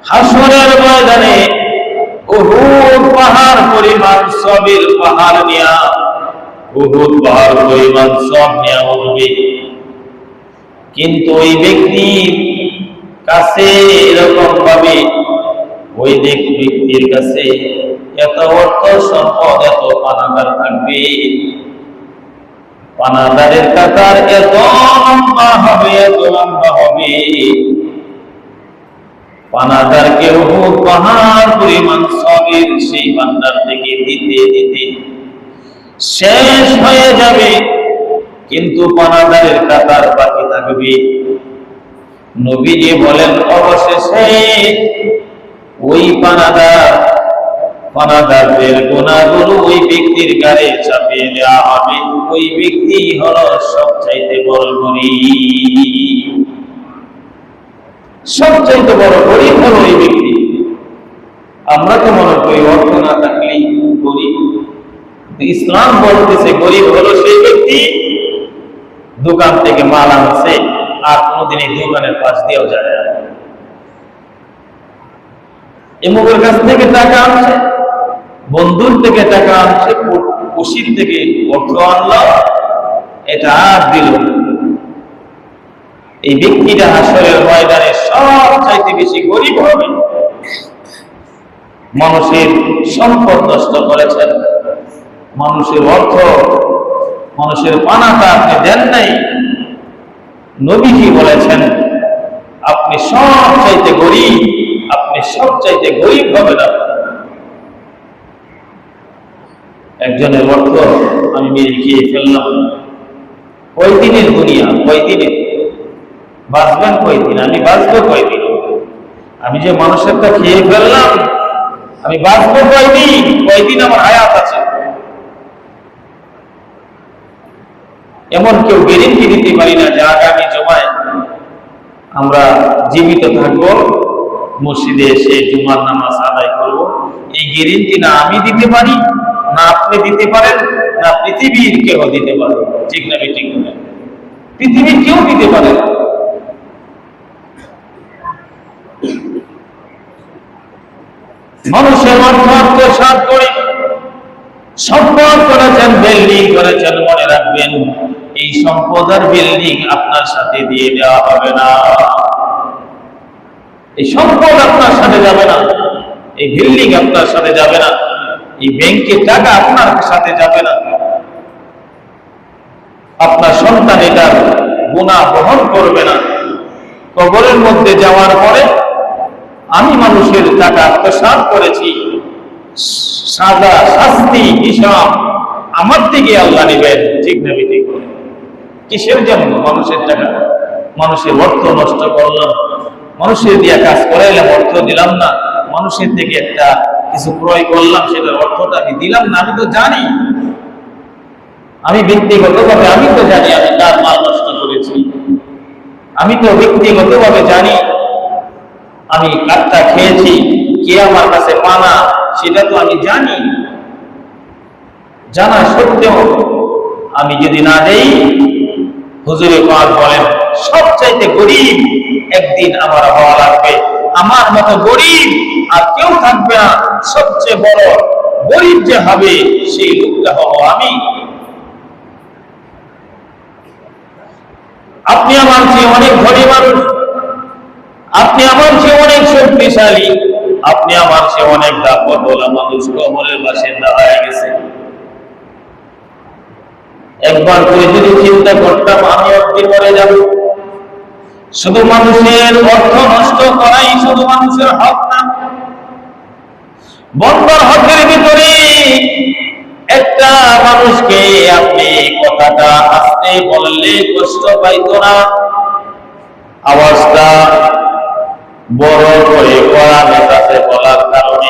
হাসরের ময়দানে উহুদ পাহাড় পরিমাণ সবিল পাহাড় নিয়া, উহুদ পাহাড় পরিমাণ সব নিয়া উঠবে। কিন্তু ওই ব্যক্তির কাছে এরকম ভাবে ওই ব্যক্তির কাছে এত অর্থ সম্পদ, এত পানাদার থাকবে, পানাদারের কাতার এত লম্বা হবে, এত লম্বা হবে, পানাদারকে উহুদ পাহাড় পরিমাণ সবের সেই ভান্ডার থেকে দিতে দিতে শেষ হয়ে যাবে, কিন্তু পানাদারের কাতার বাকি থাকবে। নবীজি বলেন অবশেষে ওই পানাদারদের গুনাহগুলো ওই ব্যক্তির গায়ে চাপিয়ে দেওয়া হবে। ওই ব্যক্তি হলো সবচাইতে বড় গরীব, সবচাইতে বড় গরীব হলো ওই ব্যক্তি। আমরা তো মনে করি অর্থ না থাকলেই গরীব, ইসলাম বলতেছে গরীব হলো সেই ব্যক্তি দোকান থেকে মাল আনছে আর কোনদিন এই দোকানের পাশ দিয়েও যায় না, এমুকের কাছ থেকে টাকা আনছে, বন্ধুর থেকে টাকা আনছে, খুশির থেকে অর্থ আনলো, এটা আর দিল। এই ব্যক্তিটা হাসরের ময়দানে সবচাইতে বেশি গরীব হবে। মানুষের সম্পদ নষ্ট করেছেন, মানুষের অর্থ, মানুষের পানাটা আপনি দেন নাই। নবীজি বলেছেন আপনি সবচাইতে গরীব, আপনি সবচাইতে গরীব হবেন। একজনের অর্থ আমি মেরে খেয়ে ফেললাম, কয়দিনের দুনিয়া, কয়দিনের বাঁচবেন, কয়দিন আমি বাঁচবো, কয়দিন আমি যে মানুষেরটা খেয়ে ফেললাম আমি বাঁচবো, কয়দিন, কয়দিন আমার হায়াত আছে। এমন কেউ গ্যারেন্টি দিতে পারি না যে আগামী জুমায় আমরা জীবিত থাকবো, মসজিদে এসে জুমার নামাজ আদায় করব। এই গ্যারেন্টি না আমি দিতে পারি, না আপনি দিতে পারেন, না পৃথিবীর কেউ দিতে পারে। ঠিক না ঠিক না? পৃথিবীর কেউ দিতে পারে না। মানুষের অর্থ আত্মসাৎ করে সম্পদ করেছেন, বিল্ডিং করেছেন, মনে রাখবেন এই সম্পদ আর বিল্ডিং আপনার সাথে দিয়ে দেওয়া হবে না। এই সম্পদ আপনার সাথে যাবে না, এই বিল্ডিং আপনার সাথে যাবে না, এই ব্যাংকের টাকা আপনার সাথে যাবে না। আপনার সন্তান এটার গুনাহ বহন করবে না। কবরের মধ্যে যাওয়ার পরে আমি মানুষের টাকা আত্মসাৎ করেছি, সাজা শাস্তি হিসাব আমার থেকে আল্লাহ নেবেন। ঠিক না ঠিক? কিসের জন্য মানুষের টাকা, মানুষের অর্থ নষ্ট করলাম, মানুষের দিয়া কাজ করাইলাম, অর্থ দিলাম না, মানুষের থেকে একটা কিছু ক্রয় করলাম, সেটার অর্থটা আমি দিলাম না। আমি তো জানি, আমি ব্যক্তিগতভাবে আমি তো জানি আমি তার মাল নষ্ট করেছি, আমি তো ব্যক্তিগতভাবে জানি আমি কাঠটা খেয়েছি, কে আমার কাছে পানা সেটা তো আমি জানি। জানা সত্ত্বেও আমি যদি না দেই, হুজুরে পাক বলেন সবচাইতে গরীব একদিন আমার হওয়া লাগবে। আমার মতো গরীব আর কেউ থাকবে না। সবচেয়ে বড় গরীব যে হবে সেই লোকটা হবো আমি। আপনি আমার চেয়ে অনেক ধনী মানুষ, আপনি আমার চেয়ে অনেক শক্তিশালী, আপনি আমার চেয়ে অনেক দাপটওয়ালা মানুষ, কবরের বাসিন্দা হয়ে গেছে। একবার করে যদি চিন্তা করতাম আমি একদিন মরে যাব। শুধু মানুষের অর্থ নষ্ট করাই শুধু মানুষের হক না, বন্দর হকের ভিতরে একটা মানুষকে আপনি কথাটা আস্তে বললে কষ্ট পাইতো না, আওয়াজটা বড় করে কোরআনের কাছে বলার কারণে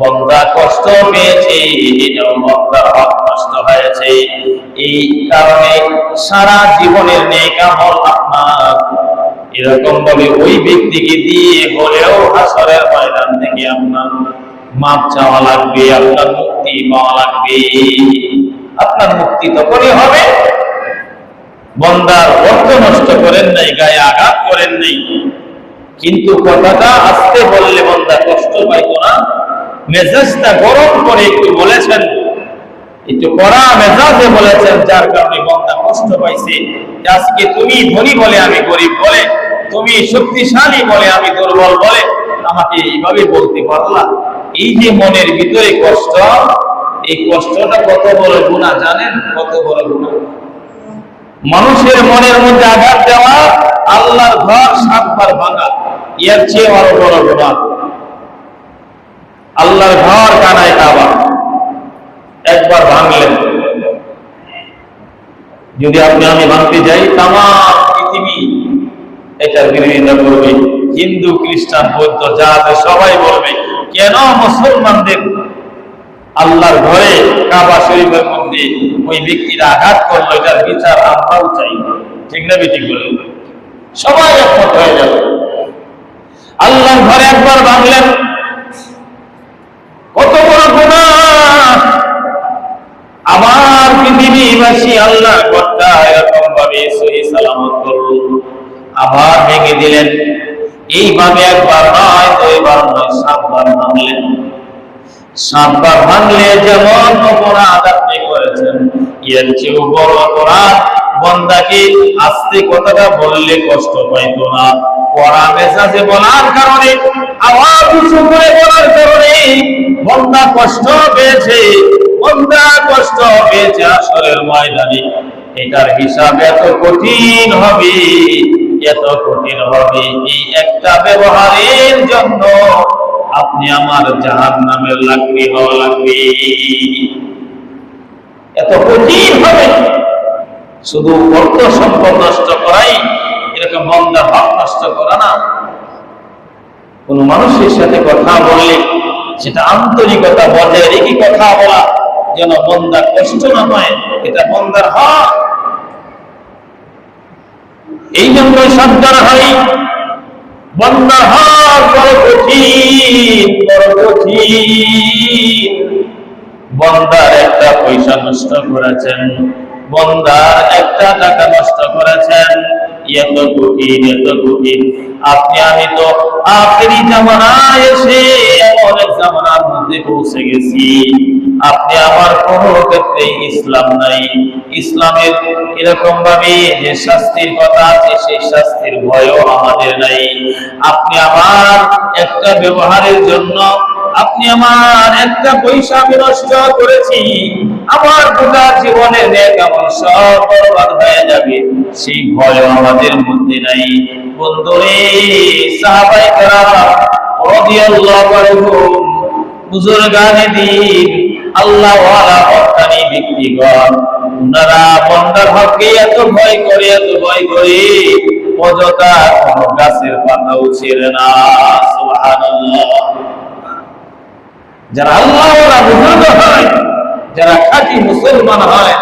বন্দা কষ্ট পেয়েছে, এটাও বন্দার হক নষ্ট হয়েছে। এই কারণে সারা জীবনের নেক আমল আপনার এরকম ভাবে ওই ব্যক্তিকে দিয়ে হলেও হাসরের ময়দান থেকে আপনার মাপ চাওয়া লাগবে, আপনার মুক্তি পাওয়া লাগবে। আপনার মুক্তি তখনই হবে বন্দার অর্থ নষ্ট করেন নাই, গায়ে আঘাত করেন নাই, কিন্তু কথাটা আস্তে বললে বান্দা কষ্ট পাইতো না, মেজাজটা গরম করে একটু বলেছেন, একটু কড়া মেজাজে বলেছেন, যার কারণে বান্দা কষ্ট পাইছে। আজকে তুমি ধনী বলে আমি গরিব বলে, তুমি শক্তিশালী বলে আমি দুর্বল বলে আমাকে এইভাবে বলতে পারলা। এই যে মনের ভিতরে কষ্ট, এই কষ্টটা কত বড় গুনাহ জানেন? কত বড় গুনাহ। মানুষের মনের মধ্যে আঘাত দেওয়া, আল্লাহর ঘর 7 বার ভাঙা, এর চেয়ে আরো বড় গুনাহ। আল্লাহর ঘর কানায় কাবা একবার ভাঙলেন, যদি আপনি আমি ভাঙতে যাই তাম পৃথিবী এটার বিরোধিতা করবে। হিন্দু, খ্রিস্টান, বৌদ্ধ যা আছে সবাই বলবে, কেন মুসলমানদের আল্লাহর ঘরে কাবা শরীফের মধ্যে ওই ব্যক্তিরা আঘাত করলো, এটার বিচার আমরাও চাই। ঠিক না বেঠিক বলেন? সবাই একমত হয়ে যাবে। আল্লাহর ঘরে একবার ভাঙলেন, কত বড় গুনাহ। আবার পৃথিবীবাসী আল্লাহ ঘরটা এরকম ভাবে সহি সালামত করল, আবার ভেঙে দিলেন। এইভাবে একবার নয়, 2 বার নয়, 7 বার ভাঙলেন। 7 বার ভাঙলে যেমন অপরাধ আপনি করেছেন, এর চেয়েও বড় অপরাধ বান্দাকে আস্তে কথাটা বললে কষ্ট পাইতো না, কড়া মেজাজে বলার কারণে, আওয়াজ উঁচু করে বলার কারণে বান্দা কষ্ট পেয়েছে। বান্দা কষ্ট পেয়েছে আসরের ময়দানে। এটার হিসাব এত কঠিন হবে, এত কঠিন হবে। এই একটা ব্যবহারের জন্য আপনি আমার জাহান্নামের লাকড়ি হওয়া লাগবে, এত কঠিন হবে। শুধু অর্থ সম্পদ নষ্ট করাই এরকম বান্দার হক নষ্ট করা না। কোন মানুষের সাথে কথা বললে সেটা আন্তরিকতা বজায় রেখে কথা বলা, যেন বান্দা কষ্ট না পায়, এটা বান্দার হক। এই জন্য সাবধান হয়, বান্দার হক বড় কঠিন, বড় কঠিন। বান্দার একটা পয়সা নষ্ট করেছেন, বান্দার একটা টাকা নষ্ট করেছেন, এত কঠিন, এত কঠিন। আপনি আমি তো আখেরি জামানায় এসে এমন এক জামানার মধ্যে পৌঁছে গেছি, আপনি আমার কোন ক্ষেত্রে ইসলাম নাই। ইসলামের এরকম ভাবে যে শাস্তির কথা আছে, সেই শাস্তির ভয়ও আমাদের নাই। আপনি আমার একটা ব্যবহারের জন্য, আপনি আমার একটা পয়সা আমি নষ্ট করেছি, আমার গোটা জীবনের নেক আমল সব বরবাদ হয়ে যাবে, সেই ভয় আমাদের মধ্যে নাই। বন্ধুরে, সাহাবায়ে কেরাম রাদিয়াল্লাহু আনহুম, বুজুর্গানে দ্বীন, আল্লাহ ওয়ালা হক্কানি ব্যক্তিগণ, ওনারা বান্দার হককে এত ভয় করে, এত ভয় করে অযথা কোনো গাছের পাতাও ছিঁড়ে না। সুবহানাল্লাহ। যারা আল্লাহ ওয়ালা বুজুর্গ হয়, যারা খাঁটি মুসলমান হয়,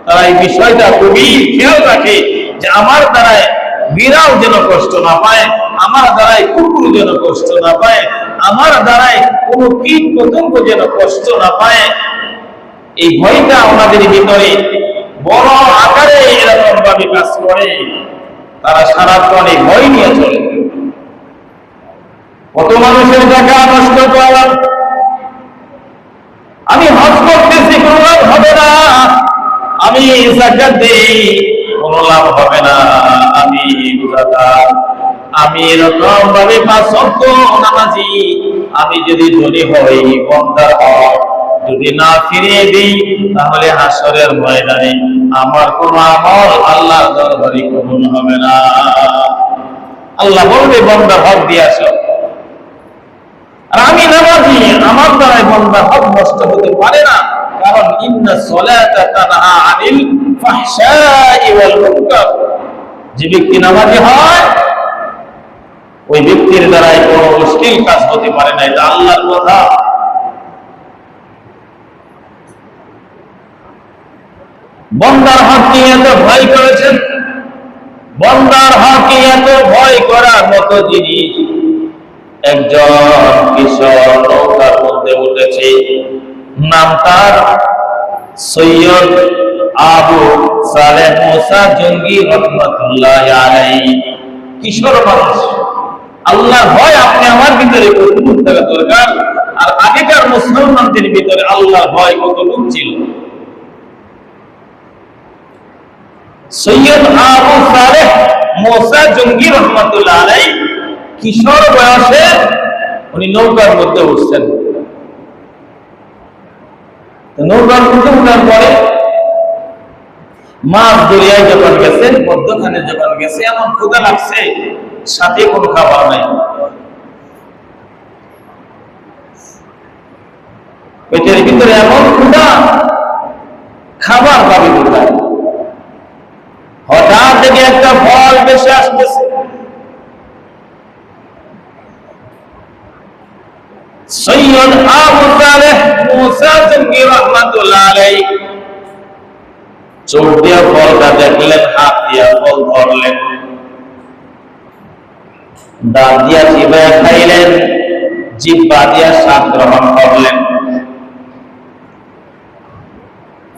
তারা এই বিষয়টা খুবই খেয়াল রাখে যে আমার দ্বারায় বিড়াল যেন কষ্ট না পায়, আমার দ্বারায় কুকুর যেন কষ্ট না পায়, আমার দ্বারায় কোন কীট পতঙ্গ যেন কষ্ট না পায়। এই ভয়টা আমাদের ভিতরে বড় আকারে এরকম ভাবে কাজ করে। তারা সারাক্ষণ এই ভয় নিয়ে চলে। কত মানুষের টাকা নষ্ট করলাম, আমি হজ করতেছি, কোনো লাভ হবে না, আমি যাকাত দেই, কোনো লাভ হবে না, আমি রোজাদার, আমি এরকম ভাবে 5 ওয়াক্ত নামাজি, আমি যদি ধনী হই, বান্দার হক যদি না ফিরিয়ে দিই, তাহলে হাসরের ময়দানে আমার কোন আমল আল্লাহর দরবারে কবুল হবে না। আল্লাহ বলবে, বান্দার হক দিয়ে আসো। আর আমি নামাজি, আমার দ্বারা বান্দার হক নষ্ট হতে পারে না, কারণ ইন্না সলাতা তানহা আনিল ফাহশাই ওয়াল মুনকার। যে ব্যক্তি নামাজি হয়, ওই ব্যক্তির দ্বারাই কোনো মুশকিল কাজ হতে পারে না, এটা আল্লাহর কথা। বান্দার হক নিয়ে এত ভয় করেছেন, বান্দার হক নিয়ে এত ভয় করার মতো জিনিস। একজন কিশোর নৌকার মধ্যে উঠেছে, নাম তার সৈয়দ আবু সালেহ মুসা জঙ্গি রহমাতুল্লাহ আলাইহি। কিশোর মানুষ, আল্লাহর ভয় আপনি আমার ভিতরে কতটুকু থাকা দরকার, আর আগেকার মুসলমানদের ভিতরে আল্লাহর ভয় কতটুকু ছিল। সৈয়দ আবু সালেহ মুসা জঙ্গি রহমাতুল্লাহ আলাইহি কিশোর বয়সে উনি নৌকার মধ্যে উঠছেন। নৌকার মধ্যে উঠার পরে মাছ দরিয়ায় যখন গেছে, মধ্যখানে যখন গেছে, এমন ক্ষুধা লাগছে, সাথে কোনো খাবার নাই, পেটের ভিতরে এমন ক্ষুধা, খাবার পাবে কোথায়? হঠাৎ থেকে একটা ফল ভেসে আসতেছে। সৈয়দ আবু সালেহ মুসা জঙ্গি রহমাতুল্লাহ আলাইহি চোখ দিয়া ফলটা দেখলেন, হাত দিয়া ফল ধরলেন, দাঁত দিয়া চিবায় খাইলেন, জিহ্বা দিয়া স্বাদ গ্রহণ করলেন।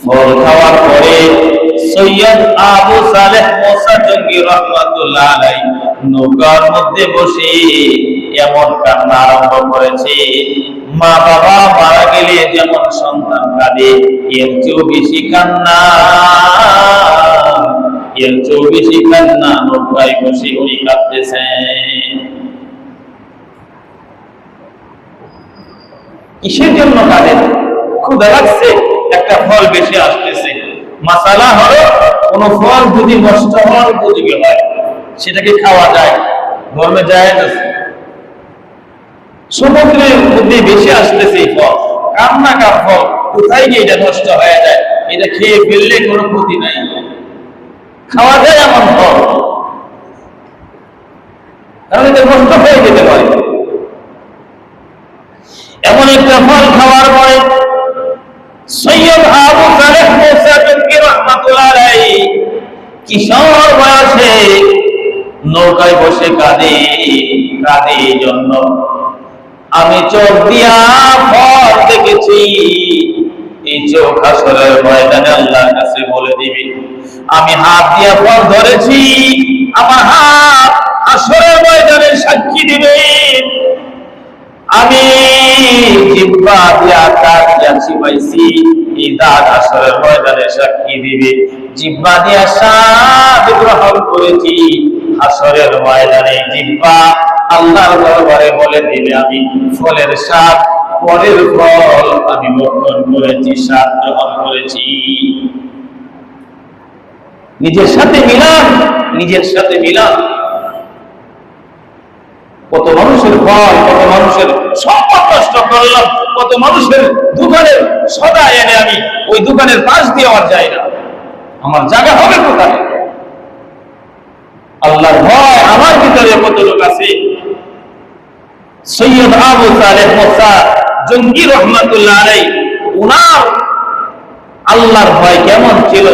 ফল খাওয়ার পরে সৈয়দ আবু সালেহ মুসা জঙ্গি রহমাতুল্লাহ আলাইহি নৌকার মধ্যে বসে এমন কান্না আরম্ভ করেছে, মা বাবা মারা গেলে যেমন সন্তান কাঁদে, এর চেয়েও বেশি কান্না, এর চেয়েও বেশি কান্না নৌকায় বসে উনি কাঁদতেছেন। কিসের জন্য কাঁদেন? ক্ষুধা লাগছে, একটা ফল বেশি আসতেছে। মাসালা হলো, কোন ফল যদি নষ্ট হওয়ার উপযোগী হয় সেটাকে খাওয়া যায়, ধর্মে যায় না। সমুদ্রের মধ্যে বেশি আসতেছে ফল, কান্নাকার ফল, কোথায় গিয়ে এটা নষ্ট হয়ে যায়, এটা খেয়ে ফেললে কোনো ক্ষতি নাই, খাওয়া যায় এমন ফল, কারণ এটা নষ্ট হয়ে যেতে পারে। এমন একটা ফল খাওয়ার পরে সৈয়দ আবু সালেহ মুসা জঙ্গি রহমাতুল্লাহ আলাইহি কিশোর বয়সে নৌকায় বসে কাঁদে, কাঁদে এই জন্য, আমি চোখ দিয়া ফল দেখেছি, এই চোখ হাসরের ময়দানে আল্লাহর কাছে বলে দিবি। আমি হাত দিয়া ফল ধরেছি, আমার হাত হাসরের ময়দানে সাক্ষী দিবে। আমি জিহ্বা দিয়া কাঠ দিয়া চিবাইছি, এই দাঁত হাসরের ময়দানে সাক্ষী দিবে। জিহ্বা দিয়া স্বাদ গ্রহণ করেছি, হাসরের ময়দানে জিহ্বা আল্লাহর দরবারে বলে দিবে, আমি ফলের স্বাদ, পরের ফল আমি ভক্ষণ করেছি, স্বাদ গ্রহণ করেছি। নিজের সাথে মিলান, নিজের সাথে মিলান। কত মানুষের ফল, কত মানুষের সম্পদ নষ্ট করলাম, কত মানুষের দোকানের সদা এনে আমি ওই দোকানের পাশ দিয়ে আর যাই না, আমার জায়গা হবে কোথায়? আল্লাহর ভয় আমার ভিতরে কত লোক আছে। সৈয়দ আবু সালেহ মুসা জঙ্গি রহমাতুল্লাহ আলাইহি উনার আল্লাহর ভয় কেমন ছিল?